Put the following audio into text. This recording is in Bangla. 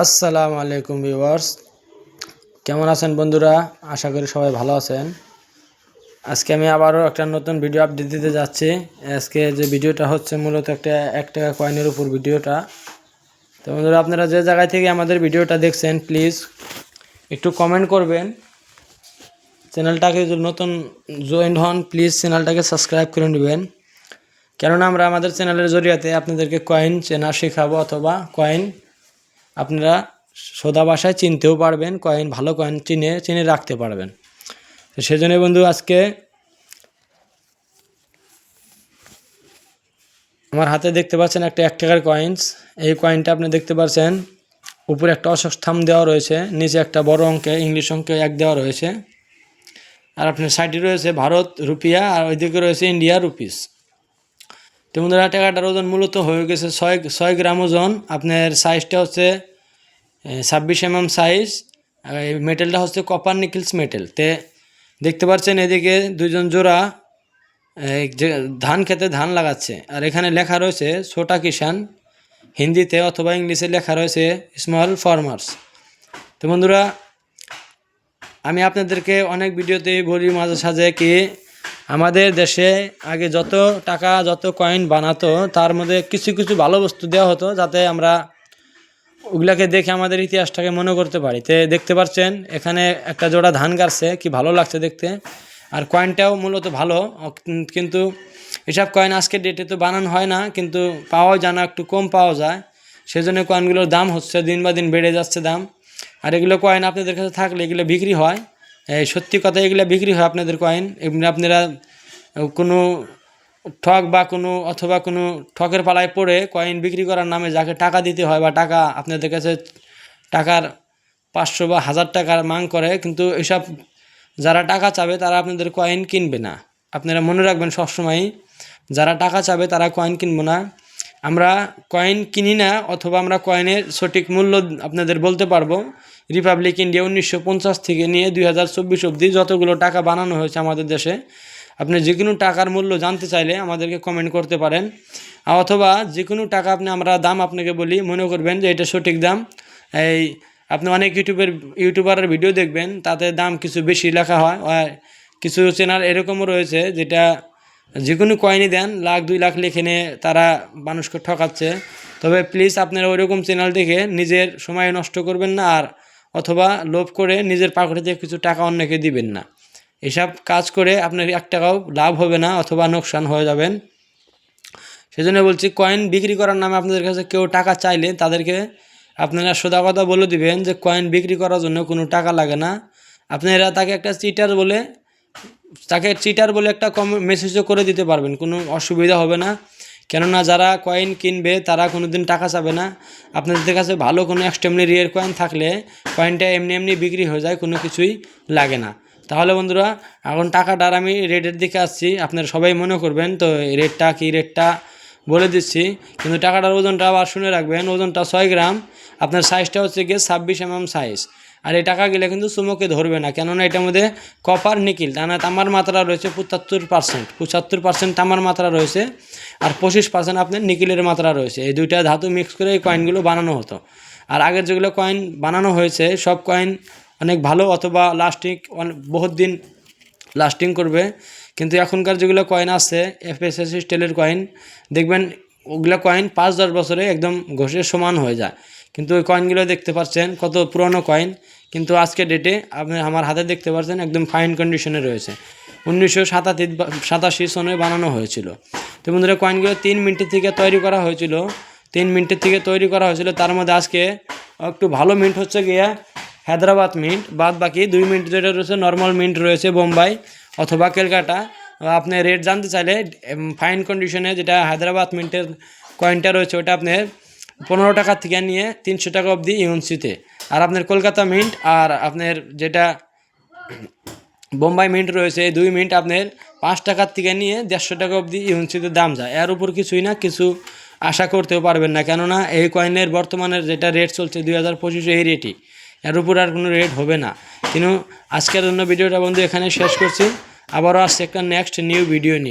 আসসালামু আলাইকুম ভিউয়ার্স, কেমন আছেন বন্ধুরা? আশা করি সবাই ভালো আছেন। আজকে আমি আবারও একটা নতুন ভিডিও আপডেট দিতে যাচ্ছি। আজকে যে ভিডিওটা হচ্ছে মূলত একটা 1 টাকা কয়েনের উপর ভিডিওটা। তো বন্ধুরা, আপনারা যে জায়গায় থেকে আমাদের ভিডিওটা দেখছেন প্লিজ একটু কমেন্ট করবেন। চ্যানেলটাকে যদি নতুন জয়েন হন প্লিজ চ্যানেলটাকে সাবস্ক্রাইব করে নেবেন, কেননা আমরা আমাদের চ্যানেলের জরিয়াতে আপনাদেরকে কয়েন চেনা শেখাবো, অথবা কয়েন আপনারা সোজা ভাষায় চিনতেও পারবেন, কয়েন ভালো কয়েন চিনে রাখতে পারবেন। তো সেজন্য বন্ধু, আজকে আমার হাতে দেখতে পাচ্ছেন একটা 1 টাকার কয়েন্স। এই কয়েনটা আপনি দেখতে পাচ্ছেন উপরে একটা অশোক স্তম্ভ দেওয়া রয়েছে, নিচে একটা বড় অঙ্কে ইংলিশ অঙ্কে 1 দেওয়া রয়েছে, আর আপনার সাইডে রয়েছে ভারত রুপিয়া, আর ওইদিকে রয়েছে ইন্ডিয়া রুপিস। তো বন্ধুরা, টাকাটার ওজন মূলত হয়ে গেছে 6 গ্রাম ওজন। আপনার সাইজটা হচ্ছে 26 mm সাইজ। এই মেটেলটা হচ্ছে কপার নিকেলস মেটেল। তে দেখতে পাচ্ছেন এদিকে দুইজন জোড়া যে ধান খেতে ধান লাগাচ্ছে, আর এখানে লেখা রয়েছে ছোটা কিষান, হিন্দিতে অথবা ইংলিশে লেখা রয়েছে স্মল ফার্মার্স। তো বন্ধুরা, আমি আপনাদেরকে অনেক ভিডিওতেই বলি মাঝে সাঝে কি আমাদের দেশে আগে যত টাকা যত কয়েন বানাতো তার মধ্যে কিছু কিছু ভালো বস্তু দেওয়া হতো, যাতে আমরা ওগুলাকে দেখে আমাদের ইতিহাসটাকে মনে করতে পারি। তে দেখতে পাচ্ছেন এখানে একটা জোড়া ধান গাড়ছে, কি ভালো লাগছে দেখতে, আর কয়েনটাও মূলত ভালো। কিন্তু এসব কয়েন আজকের ডেটে তো বানানো হয় না, কিন্তু পাওয়া যায় না, একটু কম পাওয়া যায়। সেজন্য কয়েনগুলোর দাম হচ্ছে দিন বা দিন বেড়ে যাচ্ছে দাম। আর এগুলো কয়েন আপনাদের কাছে থাকলে এগুলো বিক্রি হয়, সত্যি কথা এগুলো বিক্রি হয় আপনাদের কয়েন। এমনি আপনারা কোনো ঠক বা কোনো ঠকের পালায় পড়ে কয়েন বিক্রি করার নামে যাকে টাকা দিতে হয়, বা টাকা আপনাদের কাছে টাকার 500 বা 1000 টাকার মাং করে, কিন্তু এসব যারা টাকা চাবে তারা আপনাদের কয়েন কিনবে না। আপনারা মনে রাখবেন সবসময়, যারা টাকা চাবে তারা কয়েন কিনবো না। আমরা কয়েন কিনি না, অথবা আমরা কয়েনের সঠিক মূল্য আপনাদের বলতে পারবো। রিপাবলিক ইন্ডিয়া 1950 থেকে নিয়ে 2024 অবধি যতগুলো টাকা বানানো হয়েছে আমাদের দেশে, আপনি যে কোনো টাকার মূল্য জানতে চাইলে আমাদেরকে কমেন্ট করতে পারেন, অথবা যে কোনো টাকা আমরা দাম আপনাকে বলি, মনে করবেন যে এটা সঠিক দাম। এই আপনি অনেক ইউটিউবারের ভিডিও দেখবেন, তাতে দাম কিছু বেশি লেখা হয়। কিছু চ্যানেল এরকমও রয়েছে যেটা যে কোনো কয়েনই দেন 1,00,000 2 লাখ লিখে নিয়ে তারা মানুষকে ঠকাচ্ছে। তবে প্লিজ আপনারা ওইরকম চ্যানেল দেখে নিজের সময় নষ্ট করবেন না, আর অথবা লোভ করে নিজের পকেটে কিছু টাকা অন্যকে দিবেন না। এসব কাজ করে আপনার 1 টাকাও লাভ হবে না, অথবা নোকসান হয়ে যাবেন। সেজন্য বলছি, কয়েন বিক্রি করার নামে আপনাদের কাছে কেউ টাকা চাইলে তাদেরকে আপনারা সোজা কথা বলে দিবেন যে কয়েন বিক্রি করার জন্য কোনো টাকা লাগে না। আপনারা তাকে চিটার বলে একটা মেসেজও করে দিতে পারবেন, কোনো অসুবিধা হবে না। কেননা যারা কয়েন কিনবে তারা কোনো দিন টাকা চাবে না। আপনাদের কাছে ভালো কোনো এক্সট্রিমলি রিয়ের কয়েন থাকলে কয়েনটা এমনি এমনি বিক্রি হয়ে যায়, কোনো কিছুই লাগে না। তাহলে বন্ধুরা, এখন টাকাটার আমি রেটের দিকে আসছি, আপনারা সবাই মনে করবেন। তো রেটটা বলে দিচ্ছি, কিন্তু টাকাটার ওজনটা আবার শুনে রাখবেন। ওজনটা 6 গ্রাম। আপনার সাইজটা হচ্ছে গিয়ে 26 mm সাইজ। আর এই টাকাগুলো কিন্তু চুমোকে ধরবে না, কেননা এটার মধ্যে কপার নিকেল তামার মাত্রা রয়েছে 75% তামার মাত্রা রয়েছে, আর 25% আপনার নিকেলের মাত্রা রয়েছে। এই দুইটা ধাতু মিক্স করে এই কয়েনগুলো বানানো হতো। আর আগের যেগুলো কয়েন বানানো হয়েছে সব কয়েন অনেক ভালো, অথবা বহুত দিন লাস্টিং করবে। কিন্তু এখনকার যেগুলো কয়েন আছে FSC স্টাইলের কয়েন, দেখবেন ওগুলো কয়েন 5-10 বছরে একদম ঘষে সমান হয়ে যায়। কিন্তু ওই কয়েনগুলো দেখতে পাচ্ছেন কত পুরনো কয়েন, কিন্তু আজকে ডেটে আপনি আমার হাতে দেখতে পাচ্ছেন একদম ফাইন কন্ডিশনে রয়েছে। 1987 সনে বানানো হয়েছিল। তো বন্ধুরা, কয়েনগুলো 3 মিনিটের থেকে তৈরি করা হয়েছিল। তার মধ্যে আজকে একটু ভালো মিন্ট হচ্ছে গিয়ে হায়দ্রাবাদ মিন্ট, বাদ বাকি 2 মিনিট যেটা রয়েছে নর্মাল মিন্ট রয়েছে বোম্বাই অথবা ক্যালকাটা। আপনি রেট জানতে চাইলে ফাইন কন্ডিশনে যেটা হায়দ্রাবাদ মিন্টের কয়েনটা রয়েছে ওটা আপনার 15 টাকা থেকে নিয়ে 300 টাকা অবধি ইউএনসিতে। আর আপনার কলকাতা মিন্ট আর আপনার যেটা বোম্বাই মিন্ট রয়েছে, 2 মিনিট আপনার 5 টাকার থেকে নিয়ে 150 টাকা অবধি ইউএনসিতে দাম যায়। এর উপর কিছুই না, কিছু আশা করতেও পারবেন না, কেননা এই কয়েনের বর্তমানের যেটা রেট চলছে 2025 এই রেটই, এর উপর আর কোনো রেট হবে না। কিন্তু আজকের জন্য ভিডিওটা বন্ধু এখানে শেষ করছি। আবারও আসছে একটা নেক্সট নিউ ভিডিও নিয়ে।